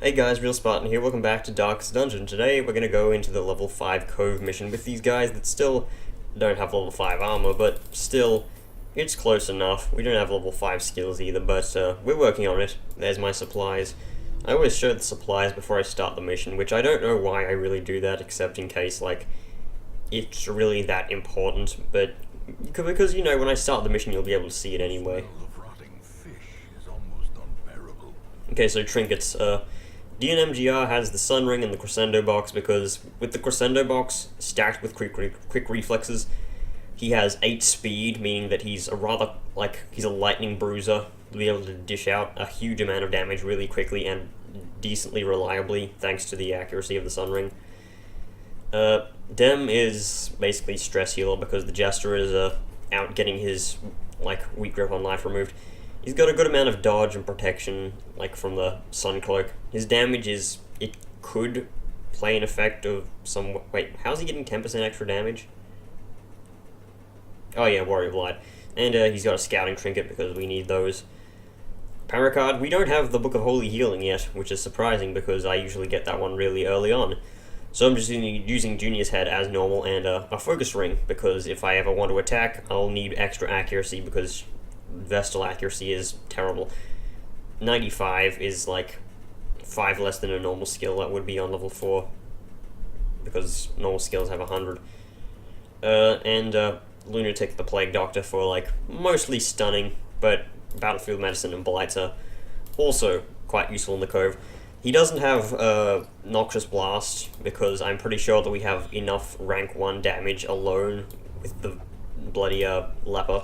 Hey guys, Real Spartan here, welcome back to Darkest Dungeon. Today we're going to go into the level 5 Cove mission with these guys that still don't have level 5 armor, but still, it's close enough. We don't have level 5 skills either, but we're working on it. There's my supplies. I always show the supplies before I start the mission, which I don't know why I really do that, except in case, like, it's really that important, but because, you know, when I start the mission you'll be able to see it anyway. Okay, so trinkets. DNMGR has the Sun Ring and the Crescendo box because with the Crescendo box stacked with quick reflexes, he has 8 speed, meaning that he's he's a lightning bruiser. To be able to dish out a huge amount of damage really quickly and decently reliably thanks to the accuracy of the Sun Ring. Dem is basically stress healer because the Jester is out getting his weak grip on life removed. He's got a good amount of dodge and protection, from the Sun Cloak. His damage is, it could play an effect of some... Wait, how's he getting 10% extra damage? Oh yeah, Warrior of Light. And he's got a Scouting Trinket because we need those. Power card, we don't have the Book of Holy Healing yet, which is surprising because I usually get that one really early on. So I'm just using Junior's Head as normal and a Focus Ring, because if I ever want to attack, I'll need extra accuracy because Vestal accuracy is terrible. 95 is 5 less than a normal skill that would be on level 4, because normal skills have 100. Lunatic the Plague Doctor for mostly stunning, but Battlefield Medicine and Blights are also quite useful in the Cove. He doesn't have Noxious Blast because I'm pretty sure that we have enough rank 1 damage alone with the bloody leper.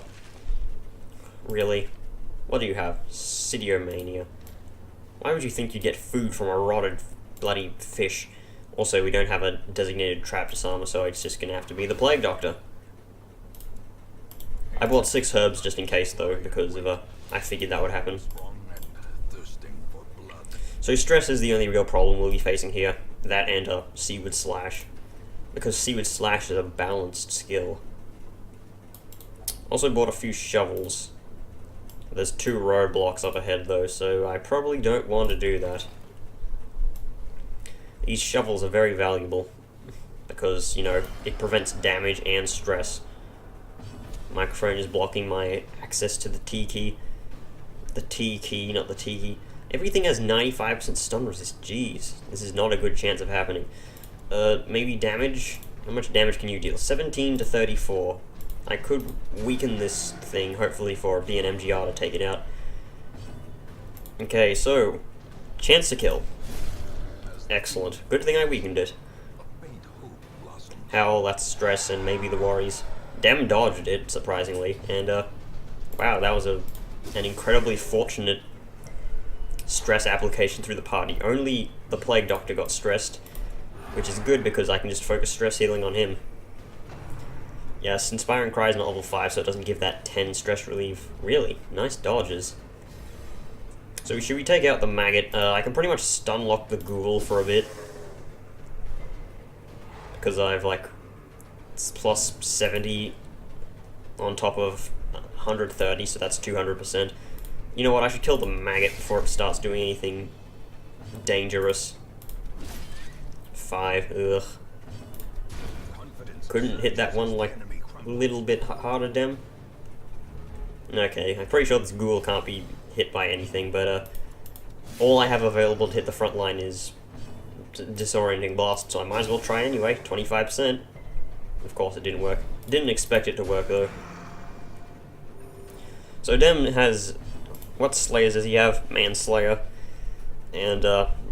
Really? What do you have? Sidiomania. Why would you think you'd get food from a rotted bloody fish? Also, we don't have a designated trap disarmer, so it's just gonna have to be the Plague Doctor. I bought 6 herbs just in case, though, because of I figured that would happen. So stress is the only real problem we'll be facing here. That and Seaward Slash. Because Seaward Slash is a balanced skill. Also bought a few shovels. There's 2 roadblocks up ahead though, so I probably don't want to do that. These shovels are very valuable because, you know, it prevents damage and stress. Microphone is blocking my access to the T key. The T key, not the T key. Everything has 95% stun resist. Jeez, this is not a good chance of happening. Maybe damage? How much damage can you deal? 17 to 34. I could weaken this thing, hopefully for DNMGR to take it out. Okay, so, chance to kill. Excellent. Good thing I weakened it. Howl, that's stress, and maybe the worries. Dem dodged it, surprisingly, and wow, that was an incredibly fortunate stress application through the party. Only the Plague Doctor got stressed, which is good because I can just focus stress healing on him. Yes, Inspiring Cry is not level 5, so it doesn't give that 10 stress relief. Really? Nice dodges. So should we take out the maggot? I can pretty much stun lock the ghoul for a bit. Because I have it's plus 70 on top of 130, so that's 200%. You know what, I should kill the maggot before it starts doing anything dangerous. 5, ugh. Couldn't hit that one a little bit harder, Dem? Okay, I'm pretty sure this ghoul can't be hit by anything, but all I have available to hit the front line is Disorienting Blast, so I might as well try anyway. 25%. Of course it didn't work. Didn't expect it to work though. So Dem has... What Slayers does he have? Manslayer. And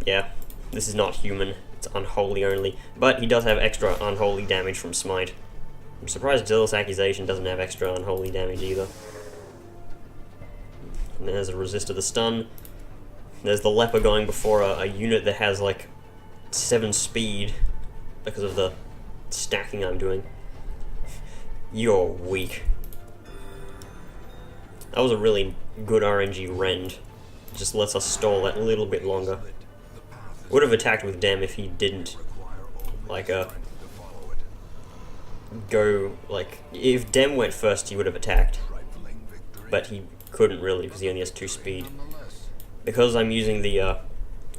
yeah, this is not human. It's unholy only. But he does have extra unholy damage from Smite. I'm surprised Zealous Accusation doesn't have extra unholy damage either. And there's a resist to the stun. There's the leper going before a unit that has 7 speed because of the stacking I'm doing. You're weak. That was a really good RNG rend. Just lets us stall that a little bit longer. Would have attacked with Dem if he didn't go if Dem went first he would have attacked, but he couldn't really because he only has 2 speed. Because I'm using the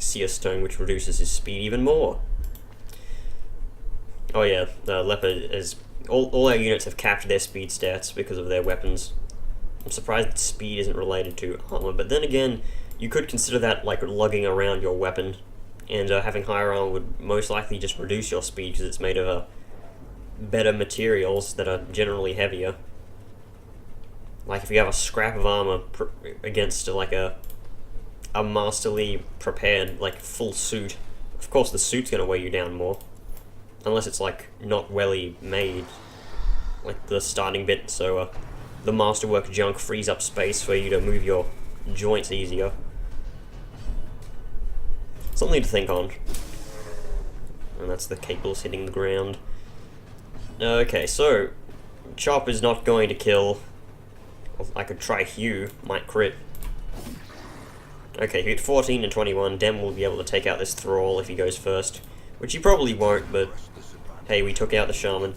Seer Stone, which reduces his speed even more. Oh yeah, the Leopard is... All our units have capped their speed stats because of their weapons. I'm surprised that speed isn't related to armor, but then again, you could consider that like lugging around your weapon, and having higher armor would most likely just reduce your speed because it's made of better materials that are generally heavier. Like if you have a scrap of armor against like a masterly prepared like full suit, of course the suit's going to weigh you down more. Unless it's like not welly made, like the starting bit, so the masterwork junk frees up space for you to move your joints easier. Something to think on. And that's the cables hitting the ground. Okay, so Chop is not going to kill. I could try Hugh, might crit. Okay, he hit 14 and 21. Dem will be able to take out this Thrall if he goes first. Which he probably won't, but hey, we took out the Shaman.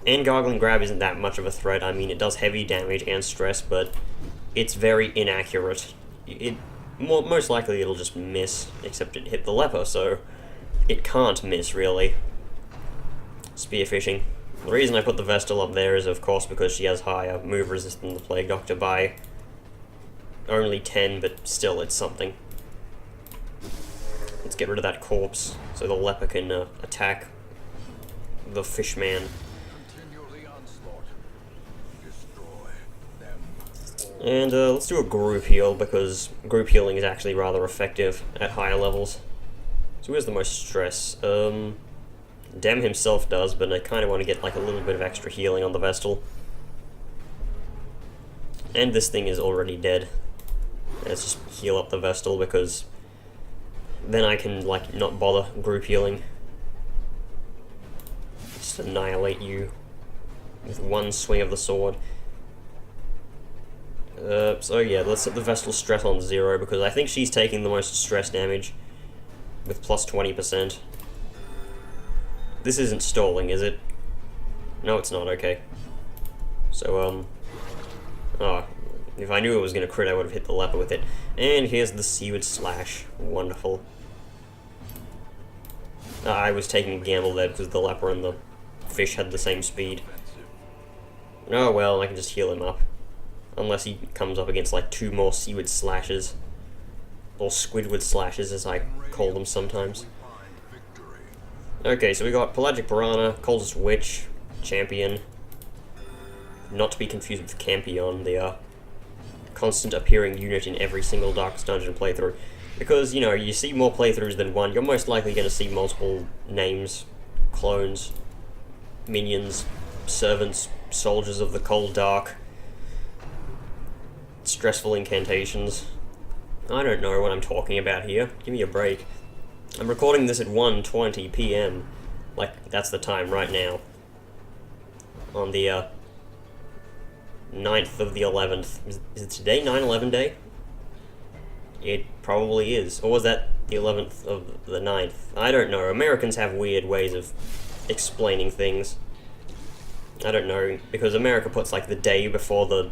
And Gargling Grab isn't that much of a threat. I mean, it does heavy damage and stress, but it's very inaccurate. Most likely it'll just miss, except it hit the Leper, so it can't miss, really. Spearfishing. The reason I put the Vestal up there is, of course, because she has higher move resistance than the Plague Doctor by only 10, but still, it's something. Let's get rid of that corpse, so the Leper can attack the Fishman. And let's do a group heal, because group healing is actually rather effective at higher levels. So who has the most stress? Dem himself does, but I kind of want to get like a little bit of extra healing on the Vestal. And this thing is already dead. Let's just heal up the Vestal, because then I can, like, not bother group healing. Just annihilate you with one swing of the sword. So yeah, let's set the Vestal stress on 0, because I think she's taking the most stress damage with plus 20%. This isn't stalling, is it? No, it's not, okay. So, oh, if I knew it was going to crit, I would have hit the Leper with it. And here's the Seaward Slash. Wonderful. I was taking a gamble there because the Leper and the fish had the same speed. Oh well, I can just heal him up. Unless he comes up against like 2 more Seaward Slashes. Or Squidward Slashes, as I call them sometimes. Okay, so we got Pelagic Piranha, Cultist Witch, Champion. Not to be confused with Campion, the constant appearing unit in every single Darkest Dungeon playthrough. Because, you know, you see more playthroughs than one, you're most likely going to see multiple names, clones, minions, servants, soldiers of the cold dark, stressful incantations. I don't know what I'm talking about here. Give me a break. I'm recording this at 1:20 PM. Like, that's the time right now. On the 9th of the 11th. Is it today 9/11 day? It probably is. Or was that the 11th of the 9th? I don't know. Americans have weird ways of explaining things. I don't know, because America puts like the day before the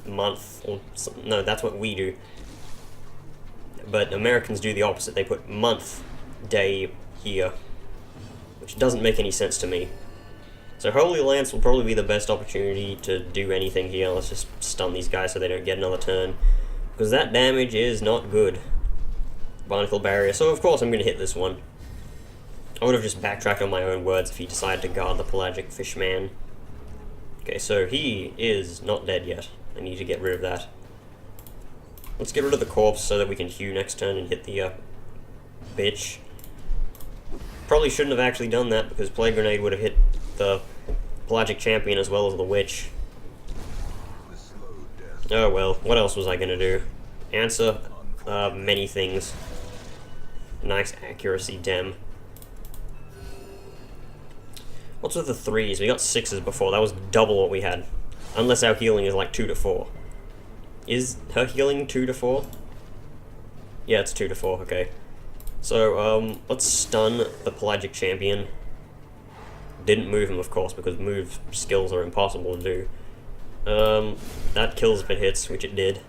month, or something. No, that's what we do. But Americans do the opposite. They put month, day here, which doesn't make any sense to me. So Holy Lance will probably be the best opportunity to do anything here. Let's just stun these guys so they don't get another turn, because that damage is not good. Barnacle Barrier, so of course I'm going to hit this one. I would have just backtracked on my own words if he decided to guard the Pelagic Fishman. Okay, so he is not dead yet. I need to get rid of that. Let's get rid of the corpse so that we can hew next turn and hit the bitch. Probably shouldn't have actually done that, because Plague Grenade would have hit the Pelagic Champion as well as the Witch. Oh well, what else was I gonna do? Answer many things. Nice accuracy, Dem. What's with the 3s? We got 6s before, that was double what we had. Unless our healing is like 2 to 4. Is her healing 2 to 4? Yeah, it's 2 to 4, okay. So, let's stun the Pelagic Champion. Didn't move him, of course, because move skills are impossible to do. That kills if it hits, which it did.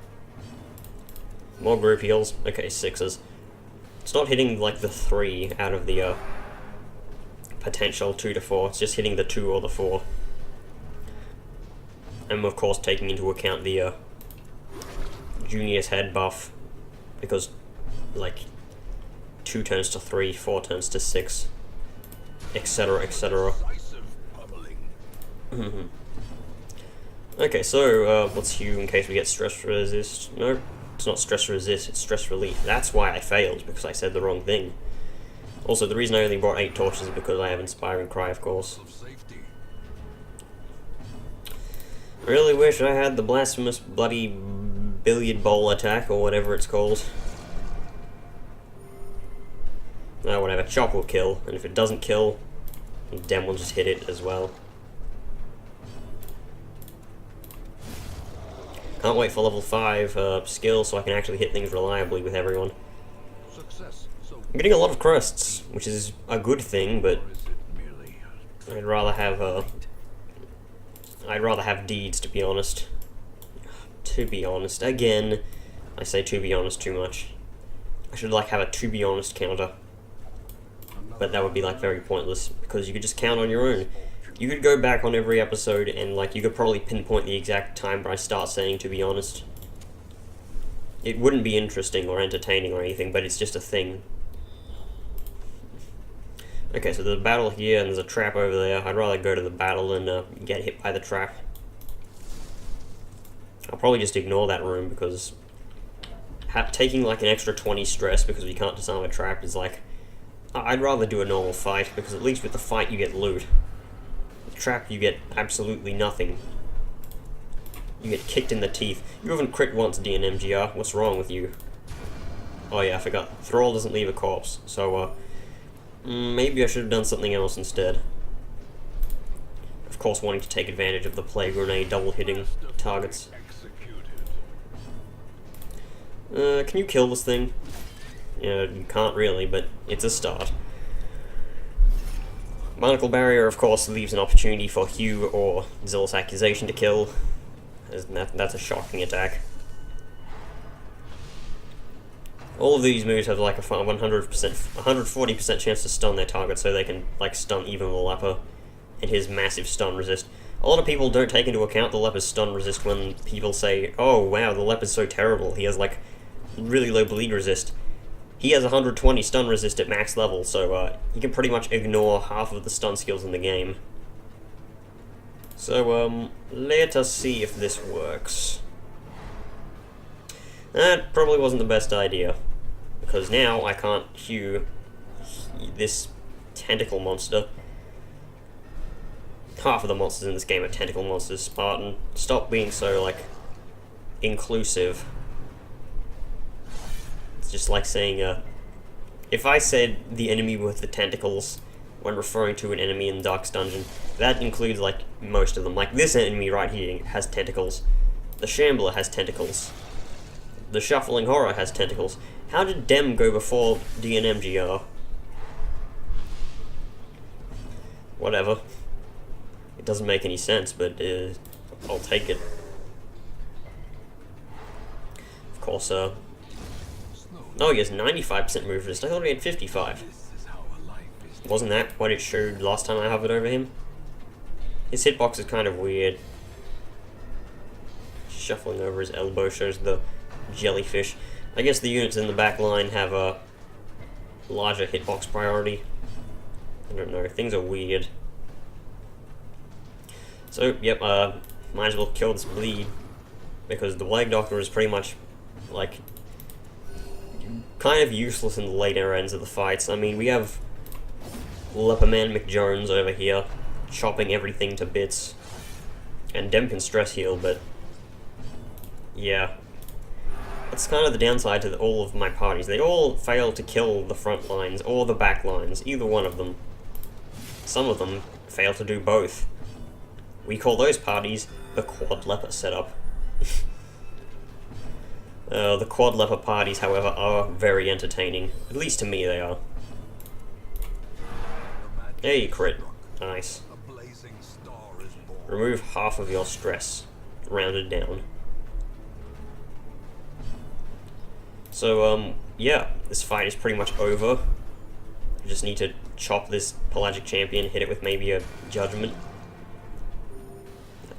More group heals. Okay, 6s. It's not hitting like the 3 out of the potential 2 to 4, it's just hitting the 2 or the 4. And of course taking into account the Junior's head buff, because like 2 turns to 3, 4 turns to 6, etc, etc. Okay, so let's hew in case we get stress resist. No, it's not stress resist, it's stress relief. That's why I failed, because I said the wrong thing. Also, the reason I only brought 8 torches is because I have Inspiring Cry, of course. I really wish I had the blasphemous bloody billiard bowl attack, or whatever it's called. Oh, whatever, chop will kill, and if it doesn't kill, Dem will just hit it as well. Can't wait for level 5 skill so I can actually hit things reliably with everyone. I'm getting a lot of crests, which is a good thing, but I'd rather have deeds, to be honest. To be honest, again, I say to be honest too much. I should like have a to be honest counter, but that would be like very pointless because you could just count on your own. You could go back on every episode and like you could probably pinpoint the exact time where I start saying to be honest. It wouldn't be interesting or entertaining or anything, but it's just a thing. Okay, so there's a battle here and there's a trap over there. I'd rather go to the battle than get hit by the trap. I'll probably just ignore that room because taking like an extra 20 stress because we can't disarm a trap is like... I'd rather do a normal fight because at least with the fight you get loot. Trap, you get absolutely nothing. You get kicked in the teeth. You haven't crit once, DNMGR. What's wrong with you? Oh yeah, I forgot. Thrall doesn't leave a corpse, so maybe I should have done something else instead. Of course, wanting to take advantage of the plague grenade double hitting targets. Can you kill this thing? Yeah, you can't really, but it's a start. Barnacle Barrier, of course, leaves an opportunity for Hugh or Zealous Accusation to kill. That's a shocking attack. All of these moves have like a 140% chance to stun their target, so they can like stun even the leper and his massive stun resist. A lot of people don't take into account the leper's stun resist when people say, "Oh wow, the leper's so terrible. He has like really low bleed resist." He has 120 stun resist at max level, so he can pretty much ignore half of the stun skills in the game. So, let us see if this works. That probably wasn't the best idea, because now I can't hew this tentacle monster. Half of the monsters in this game are tentacle monsters. Spartan, stop being so, like, inclusive. Just like saying, if I said the enemy with the tentacles when referring to an enemy in Dark's Dungeon, that includes, like, most of them. Like, this enemy right here has tentacles. The Shambler has tentacles. The Shuffling Horror has tentacles. How did Dem go before DNMGR? Whatever. It doesn't make any sense, but, I'll take it. Of course, oh, he has 95% move resist. I thought he had 55. Wasn't that what it showed last time I hovered over him? His hitbox is kind of weird. Shuffling over his elbow shows the jellyfish. I guess the units in the back line have a larger hitbox priority. I don't know, things are weird. So, yep, might as well kill this bleed. Because the Plague Doctor is pretty much, like, kind of useless in the later ends of the fights. I mean, we have Leperman McJones over here, chopping everything to bits. And Dem can stress heal, but... yeah. That's kind of the downside to all of my parties. They all fail to kill the front lines, or the back lines, either one of them. Some of them fail to do both. We call those parties the Quad Leper setup. The Quad Leper parties, however, are very entertaining. At least to me they are. Hey, crit. Nice. Remove half of your stress. Rounded down. So, yeah, this fight is pretty much over. I just need to chop this pelagic champion, hit it with maybe a judgment.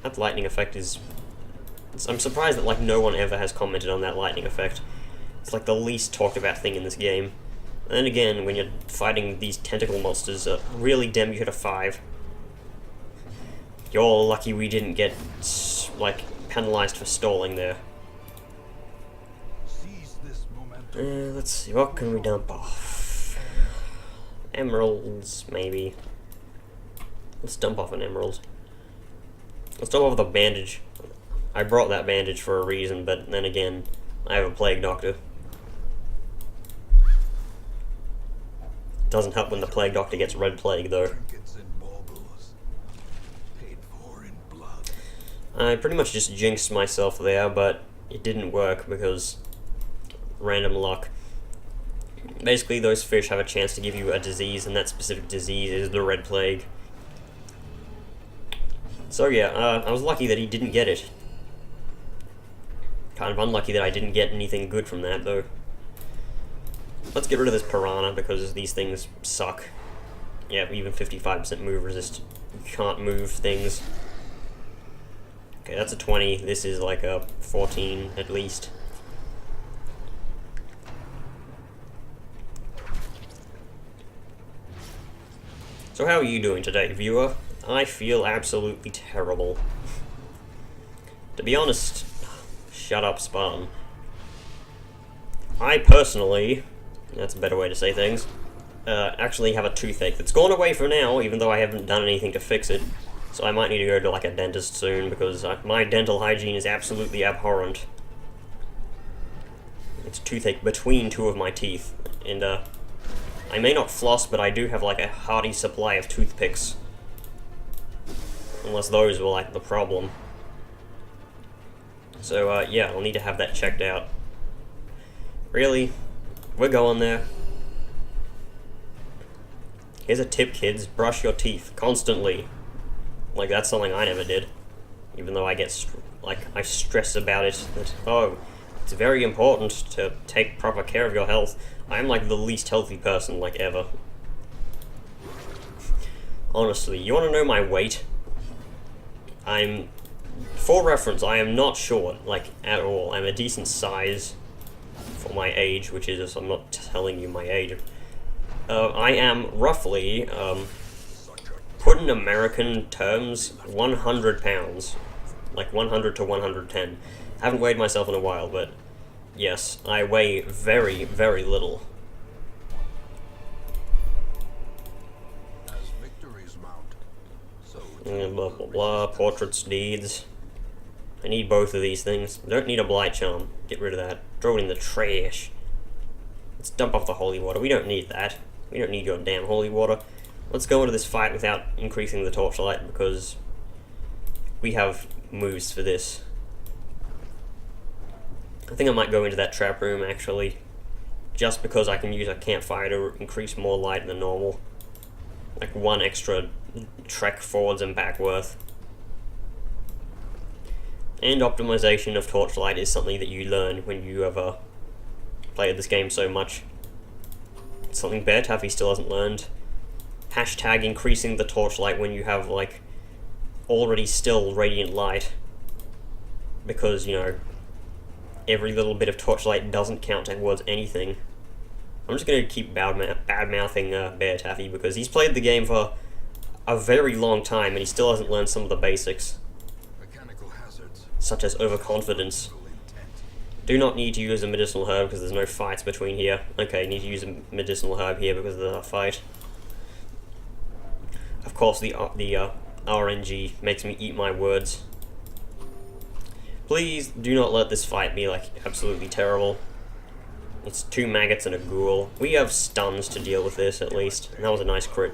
That lightning effect is... I'm surprised that like no one ever has commented on that lightning effect. It's like the least talked about thing in this game. And then again, when you're fighting these tentacle monsters, really damn you hit a 5. You're lucky we didn't get, like, penalized for stalling there. Let's see, what can we dump off? Emeralds, maybe. Let's dump off an emerald. Let's dump off the bandage. I brought that bandage for a reason, but then again, I have a plague doctor. Doesn't help when the plague doctor gets red plague, though. I pretty much just jinxed myself there, but it didn't work because random luck. Basically, those fish have a chance to give you a disease, and that specific disease is the red plague. So yeah, I was lucky that he didn't get it. Kind of unlucky that I didn't get anything good from that, though. Let's get rid of this piranha, because these things suck. Yeah, even 55% move resist. You can't move things. Okay, that's a 20. This is like a 14, at least. So how are you doing today, viewer? I feel absolutely terrible. To be honest... Shut up, Spartan. I personally... That's a better way to say things. Actually have a toothache that's gone away for now, even though I haven't done anything to fix it. So I might need to go to like a dentist soon, because my dental hygiene is absolutely abhorrent. It's a toothache between two of my teeth, and I may not floss, but I do have like a hearty supply of toothpicks. Unless those were like the problem. So yeah, I'll need to have that checked out. Really? We're going there. Here's a tip, kids. Brush your teeth constantly. Like, that's something I never did. Even though I get, I stress about it. That, oh, it's very important to take proper care of your health. I'm, like, the least healthy person, like, ever. Honestly, you want to know my weight? For reference, I am not short, like, at all. I'm a decent size for my age, which is, I'm not telling you my age. I am roughly, put in American terms, 100 pounds. Like 100 to 110. I haven't weighed myself in a while, but yes, I weigh very, very little. Blah, blah, blah, portraits, deeds. I need both of these things. I don't need a blight charm. Get rid of that. Throw it in the trash. Let's dump off the holy water. We don't need that. We don't need your damn holy water. Let's go into this fight without increasing the torchlight, because we have moves for this. I think I might go into that trap room, actually. Just because I can use a campfire to increase more light than normal. Like 1 extra trek forwards and back worth. And optimization of torchlight is something that you learn when you have played this game so much. It's something Bear Taffy still hasn't learned. Hashtag increasing the torchlight when you have, like, already still radiant light. Because, you know, every little bit of torchlight doesn't count towards anything. I'm just going to keep bad-mouthing Bear Taffy, because he's played the game for a very long time and he still hasn't learned some of the basics. Such as overconfidence. Do not need to use a medicinal herb because there's no fights between here. Okay, need to use a medicinal herb here because of the fight. Of course, the RNG makes me eat my words. Please do not let this fight be, like, absolutely terrible. It's 2 maggots and a ghoul. We have stuns to deal with this, at least. And that was a nice crit.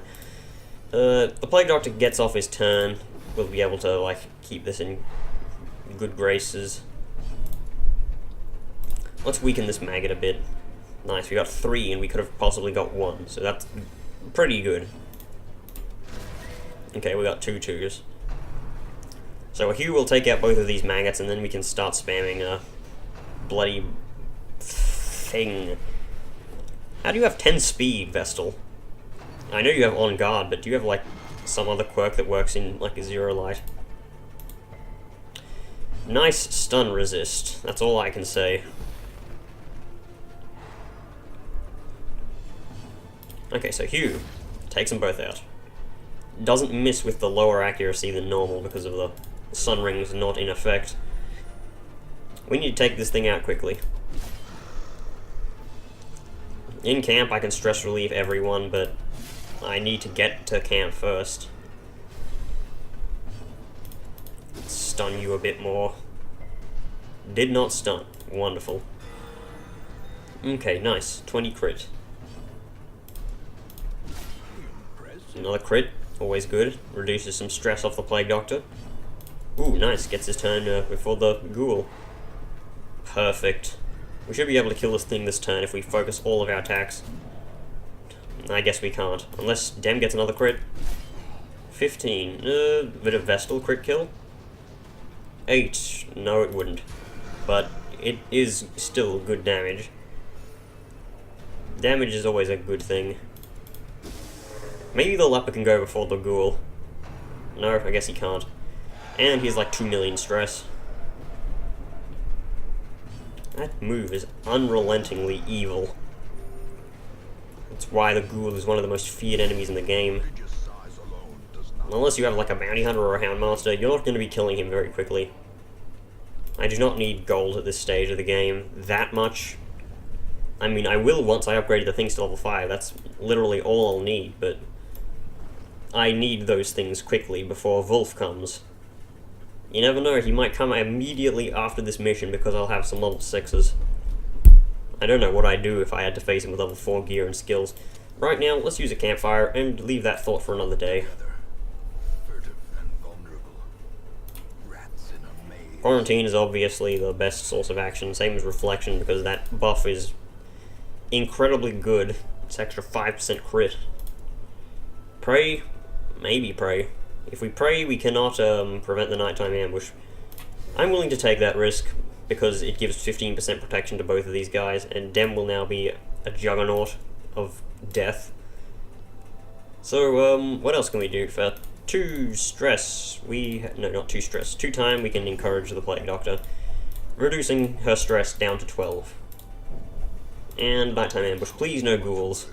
The Plague Doctor gets off his turn. We'll be able to, like, keep this in good graces. Let's weaken this maggot a bit. Nice, we got 3 and we could have possibly got 1, so that's pretty good. Okay, we got 2 2s. So Hugh will take out both of these maggots and then we can start spamming a bloody thing. How do you have 10 speed, Vestal? I know you have on guard, but do you have, like, some other quirk that works in, like, a zero light? Nice stun resist. That's all I can say. Okay, so Hugh takes them both out. Doesn't miss with the lower accuracy than normal because of the sun rings not in effect. We need to take this thing out quickly. In camp, I can stress relieve everyone, but I need to get to camp first. Stun you a bit more. Did not stun. Wonderful. Okay, nice. 20 crit. Another crit. Always good. Reduces some stress off the Plague Doctor. Ooh, nice. Gets his turn before the ghoul. Perfect. We should be able to kill this thing this turn if we focus all of our attacks. I guess we can't. Unless Dem gets another crit. 15. Bit of Vestal crit kill. 8. No, it wouldn't. But it is still good damage. Damage is always a good thing. Maybe the leper can go before the ghoul. No, I guess he can't. And he's like 2 million stress. That move is unrelentingly evil. That's why the ghoul is one of the most feared enemies in the game. Unless you have like a bounty hunter or a houndmaster, you're not going to be killing him very quickly. I do not need gold at this stage of the game that much. I mean, I will once I upgrade the things to level 5, that's literally all I'll need, but I need those things quickly before Wolf comes. You never know, he might come immediately after this mission because I'll have some level 6s. I don't know what I'd do if I had to face him with level 4 gear and skills. Right now, let's use a campfire and leave that thought for another day. Quarantine is obviously the best source of action, same as Reflection, because that buff is incredibly good. It's extra 5% crit. Pray? Maybe Pray. If we Pray, we cannot prevent the nighttime ambush. I'm willing to take that risk, because it gives 15% protection to both of these guys, and Dem will now be a juggernaut of death. So, what else can we do? For 2 stress, no, not 2 stress. 2 time, we can encourage the Plague Doctor, reducing her stress down to 12. And nighttime ambush. Please, no ghouls.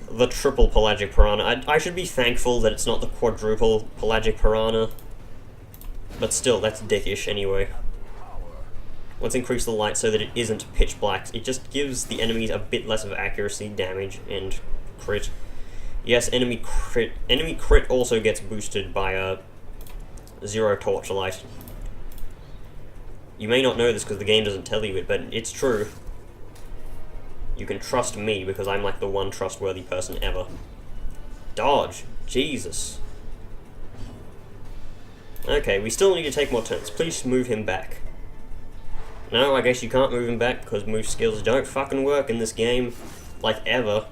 The triple pelagic piranha. I should be thankful that it's not the quadruple pelagic piranha. But still, that's dickish anyway. Let's increase the light so that it isn't pitch black. It just gives the enemies a bit less of accuracy, damage, and crit. Yes, enemy crit. Enemy crit also gets boosted by a 0 torchlight. You may not know this because the game doesn't tell you it, but it's true. You can trust me because I'm like the one trustworthy person ever. Dodge. Jesus. Okay, we still need to take more turns. Please move him back. No, I guess you can't move him back because move skills don't fucking work in this game. Like, ever.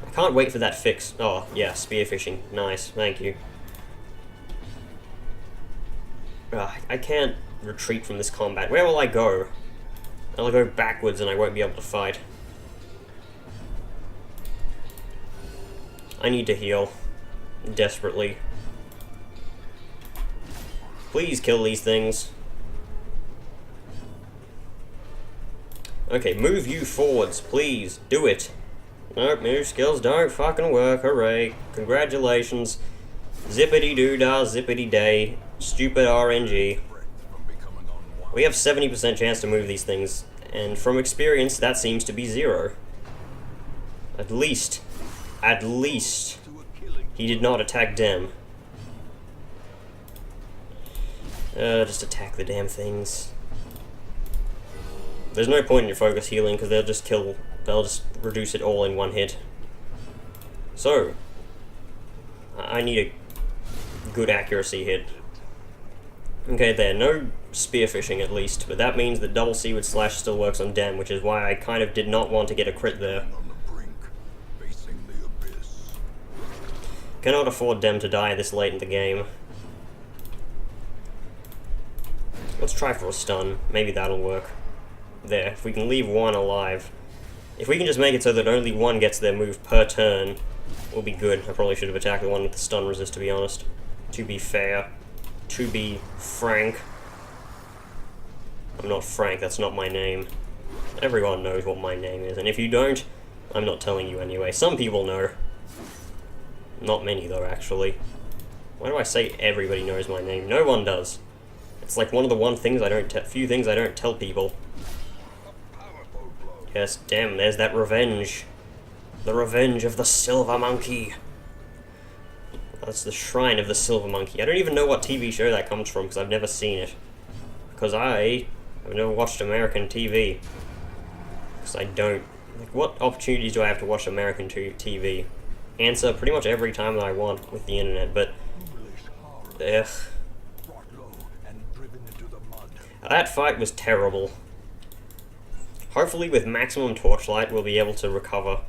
I can't wait for that fix. Oh, yeah, spearfishing. Nice, thank you. I can't retreat from this combat. Where will I go? I'll go backwards and I won't be able to fight. I need to heal. Desperately. Please kill these things. Okay, move you forwards, please. Do it. Nope, move skills don't fucking work. Hooray. Congratulations. Zippity-doo-dah, zippity-day. Stupid RNG. We have 70% chance to move these things, and from experience, that seems to be 0. At least, he did not attack Dem. Just attack the damn things. There's no point in your focus healing, because they'll just reduce it all in one hit. So, I need a good accuracy hit. Okay, there, no spearfishing at least, but that means that double seaward slash still works on Dem, which is why I kind of did not want to get a crit there. Cannot afford Dem to die this late in the game. Let's try for a stun, maybe that'll work. there. If we can leave one alive. If we can just make it so that only one gets their move per turn, we'll be good. I probably should have attacked the one with the stun resist, to be honest. To be fair. To be frank. I'm not Frank, that's not my name. Everyone knows what my name is, and if you don't, I'm not telling you anyway. Some people know. Not many, though, actually. Why do I say everybody knows my name? No one does. It's like one of the few things I don't tell people. Yes, damn, there's that revenge. The revenge of the Silver Monkey. That's the Shrine of the Silver Monkey. I don't even know what TV show that comes from, because I've never seen it. Because I've never watched American TV. Because I don't. Like, what opportunities do I have to watch American TV? Answer pretty much every time that I want with the internet, but... Ugh. That fight was terrible. Hopefully with maximum torchlight we'll be able to recover.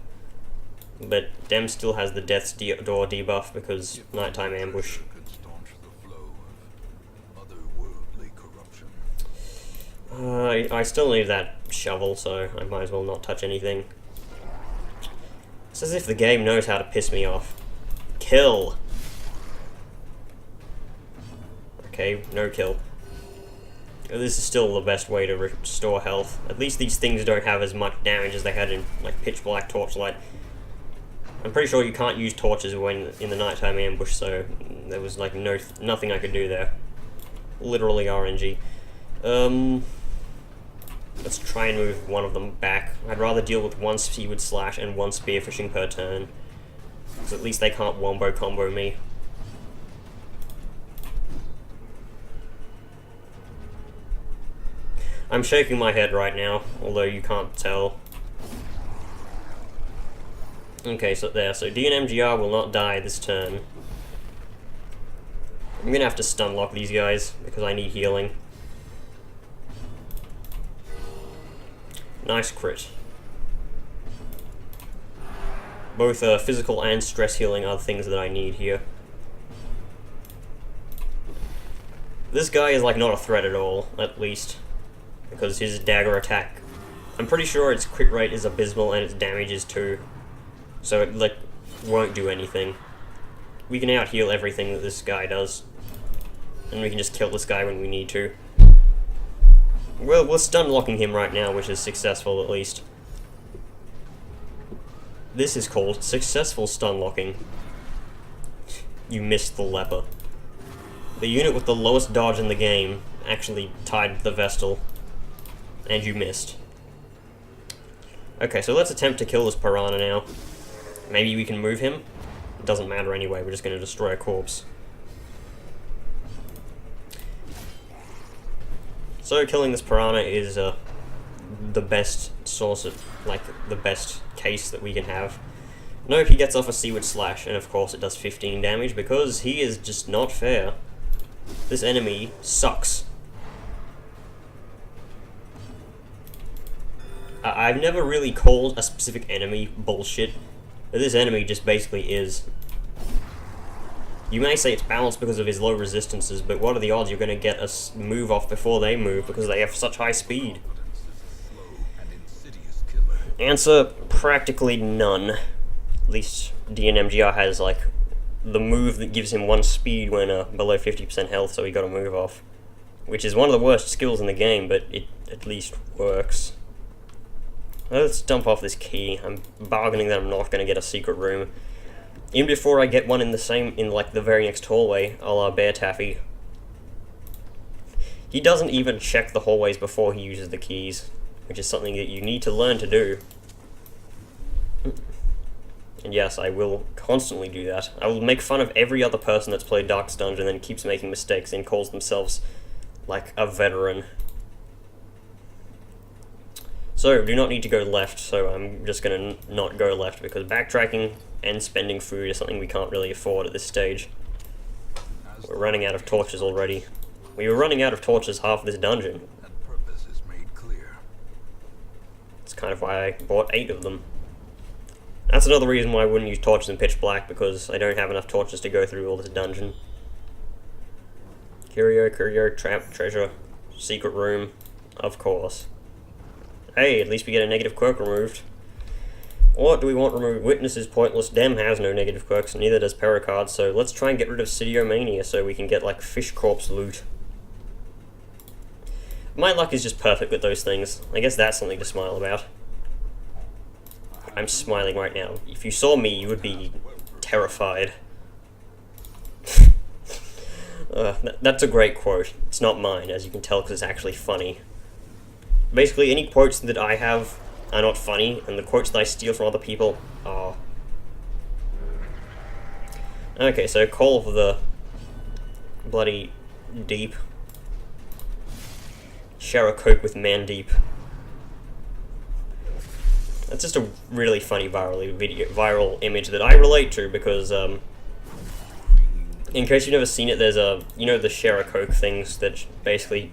But Dem still has the Death's Door debuff because nighttime ambush. I still need that shovel, so I might as well not touch anything. It's as if the game knows how to piss me off. Kill! Okay, no kill. This is still the best way to restore health. At least these things don't have as much damage as they had in like pitch black torchlight. I'm pretty sure you can't use torches when in the nighttime ambush, so there was like nothing I could do there. Literally RNG. Let's try and move one of them back. I'd rather deal with one Seaward Slash and one Spearfishing per turn. So at least they can't wombo combo me. I'm shaking my head right now, although you can't tell. Okay, so DNMGR will not die this turn. I'm gonna have to stun lock these guys, because I need healing. Nice crit. Both physical and stress healing are the things that I need here. This guy is like not a threat at all, at least. Because his dagger attack, I'm pretty sure its crit rate is abysmal and its damage is too. So it like won't do anything. We can out heal everything that this guy does. And we can just kill this guy when we need to. Well, we're stun locking him right now, which is successful at least. This is called successful stun locking. You missed the leper. The unit with the lowest dodge in the game actually tied the Vestal. And you missed. Okay, so let's attempt to kill this piranha now. Maybe we can move him. It doesn't matter anyway, we're just going to destroy a corpse. So killing this piranha is the best source of, like, the best case that we can have. Nope, he gets off a Seaward Slash, and of course it does 15 damage, because he is just not fair. This enemy sucks. I've never really called a specific enemy bullshit, but this enemy just basically is. You may say it's balanced because of his low resistances, but what are the odds you're going to get a move off before they move because they have such high speed? Answer, practically none. At least DNMGR has, like, the move that gives him 1 speed when below 50% health, so he got a move off. Which is one of the worst skills in the game, but it at least works. Let's dump off this key. I'm bargaining that I'm not going to get a secret room. Even before I get one in like the very next hallway, a la Bear Taffy. He doesn't even check the hallways before he uses the keys, which is something that you need to learn to do. And yes, I will constantly do that. I will make fun of every other person that's played Darkest Dungeon and then keeps making mistakes and calls themselves, like, a veteran. So, do not need to go left, so I'm just going to not go left, because backtracking and spending food is something we can't really afford at this stage. We're running out of torches already. We were running out of torches half this dungeon. That's kind of why I bought 8 of them. That's another reason why I wouldn't use torches in pitch black, because I don't have enough torches to go through all this dungeon. Curio, trap, treasure, secret room, of course. Hey, at least we get a negative quirk removed. Or do we want removed? Witness is pointless. Dem has no negative quirks, neither does Pericard, so let's try and get rid of Sidiomania so we can get, like, fish corpse loot. My luck is just perfect with those things. I guess that's something to smile about. I'm smiling right now. If you saw me, you would be terrified. That's a great quote. It's not mine, as you can tell, because it's actually funny. Basically, any quotes that I have are not funny, and the quotes that I steal from other people are. Okay, so Call of the Bloody Deep. Share a Coke with Man Deep. That's just a really funny viral image that I relate to because, in case you've never seen it, there's you know the share a Coke things that basically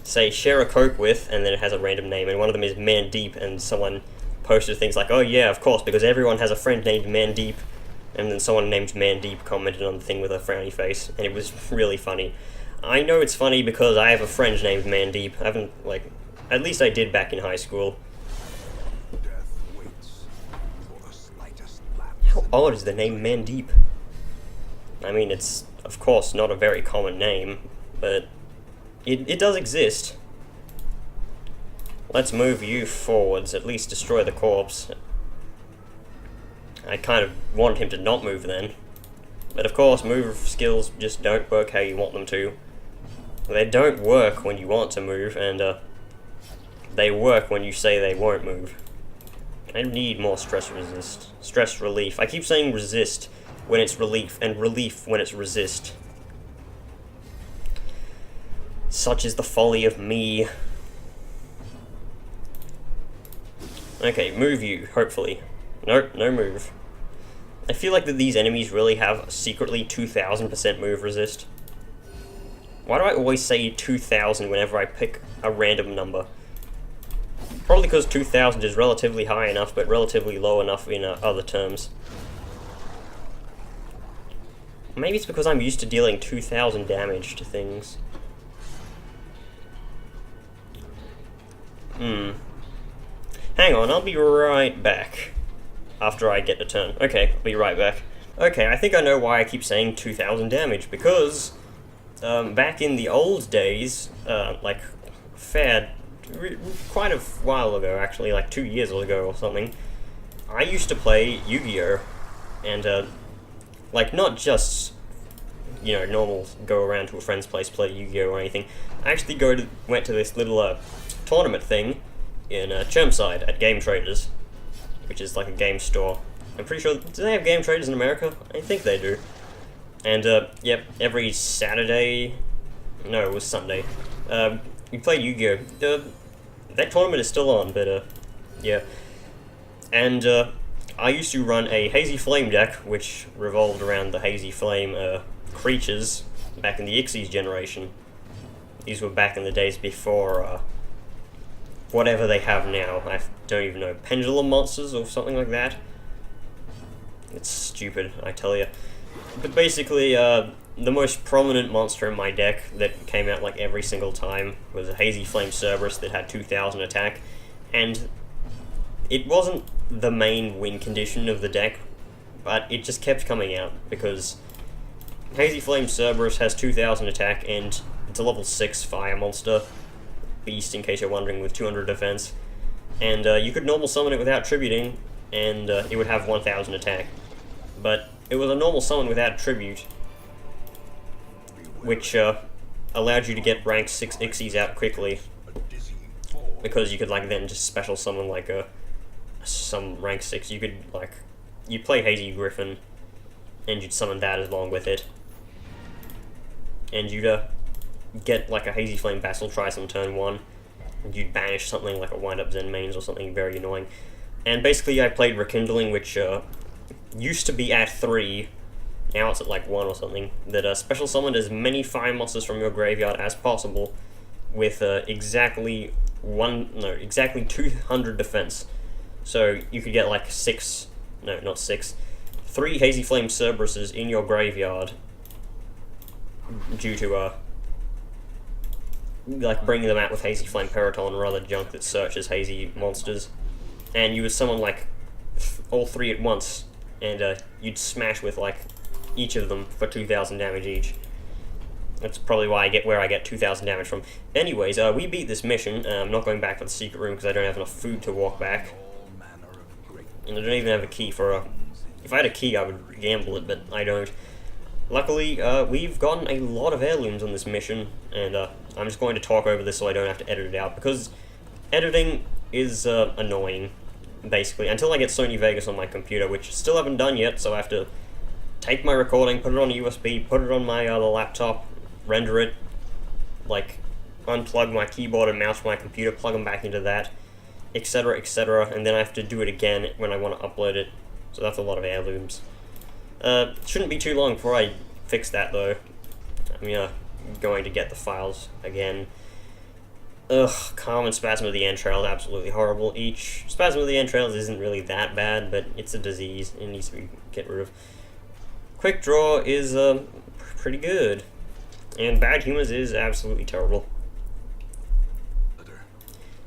say share a Coke with, and then it has a random name, and one of them is Man Deep, and someone posted things like, oh yeah, of course, because everyone has a friend named Man Deep, and then someone named Man Deep commented on the thing with a frowny face, and it was really funny. I know it's funny because I have a friend named Man Deep. I haven't, like, at least I did back in high school. How odd is the name Man Deep? I mean, it's, of course, not a very common name, but it does exist. Let's move you forwards, at least destroy the corpse. I kind of wanted him to not move then. But of course, move skills just don't work how you want them to. They don't work when you want to move, and they work when you say they won't move. I need more stress relief. I keep saying resist when it's relief, and relief when it's resist. Such is the folly of me. Okay, move you, hopefully. Nope, no move. I feel like that these enemies really have secretly 2000% move resist. Why do I always say 2000 whenever I pick a random number? Probably because 2000 is relatively high enough, but relatively low enough in other terms. Maybe it's because I'm used to dealing 2000 damage to things. Hang on, I'll be right back. After I get the turn. Okay, I'll be right back. Okay, I think I know why I keep saying 2000 damage, because back in the old days, like quite a while ago actually, like 2 years ago or something, I used to play Yu-Gi-Oh! And like not just, you know, normal go around to a friend's place, play Yu-Gi-Oh! Or anything. I actually went to this little tournament thing in Chermside at Game Traders, which is like a game store. I'm pretty sure, do they have Game Traders in America? I think they do. And, yep, every Saturday, no, it was Sunday, we play Yu-Gi-Oh! That tournament is still on, but, yeah. And, I used to run a Hazy Flame deck, which revolved around the Hazy Flame, creatures back in the Ixies generation. These were back in the days before, whatever they have now. I don't even know, pendulum monsters or something like that. It's stupid, I tell you. But basically, the most prominent monster in my deck that came out like every single time was a Hazy Flame Cerberus that had 2000 attack, and it wasn't the main win condition of the deck, but it just kept coming out because Hazy Flame Cerberus has 2000 attack and it's a level 6 fire monster, beast in case you're wondering, with 200 defense, and you could normal summon it without tributing, and it would have 1000 attack. But it was a normal summon without tribute, which allowed you to get rank 6 Ixies out quickly, because you could like then just special summon like some rank 6. You could like, you'd play Hazy Griffin, and you'd summon that along with it, and you'd get like a Hazy Flame Vassal Trice on turn 1, and you'd banish something like a Wind Up Zen Mains or something very annoying. And basically I played Rekindling, which used to be at 3, now it's at like 1 or something, that special summoned as many fire monsters from your graveyard as possible with exactly 200 defense. So you could get like 3 Hazy Flame Cerberuses in your graveyard due to like bringing them out with Hazy Flame Periton or other junk that searches hazy monsters, and you would summon like all three at once, and you'd smash with like each of them for 2,000 damage each. That's probably why I get where I get 2,000 damage from. Anyways, we beat this mission. I'm not going back for the secret room because I don't have enough food to walk back, and I don't even have a key for a. If I had a key, I would gamble it, but I don't. Luckily, we've gotten a lot of heirlooms on this mission, and I'm just going to talk over this so I don't have to edit it out, because editing is annoying, basically, until I get Sony Vegas on my computer, which I still haven't done yet, so I have to take my recording, put it on a USB, put it on my other laptop, render it, like, unplug my keyboard and mouse from my computer, plug them back into that, etc., etc., and then I have to do it again when I want to upload it, so that's a lot of heirlooms. Shouldn't be too long before I fix that, though. I'm going to get the files again. Ugh, Calm and Spasm of the Entrails, absolutely horrible. Each Spasm of the Entrails isn't really that bad, but it's a disease. It needs to be get rid of. Quick Draw is pretty good, and Bad Humors is absolutely terrible.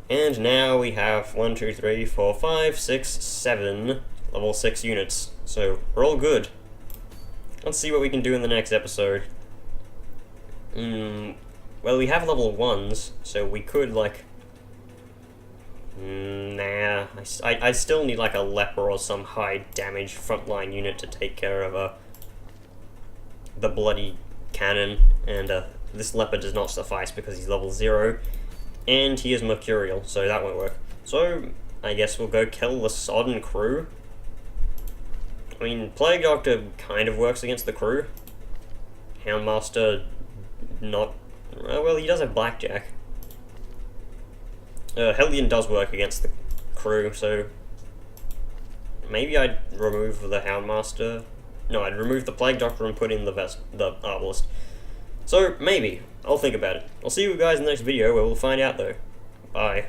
And now we have 1, 2, 3, 4, 5, 6, 7 level 6 units, so we're all good. Let's see what we can do in the next episode. Well, we have level 1s, so we could, like... Nah, I still need, like, a leper or some high damage frontline unit to take care of, the bloody cannon, and, this leper does not suffice because he's level 0, and he is mercurial, so that won't work. So, I guess we'll go kill the Sodden crew. I mean, Plague Doctor kind of works against the crew. Houndmaster, not... well, he does have Blackjack. Hellion does work against the crew, so... maybe I'd remove the Houndmaster. No, I'd remove the Plague Doctor and put in the Arbalist. So, maybe. I'll think about it. I'll see you guys in the next video where we'll find out, though. Bye.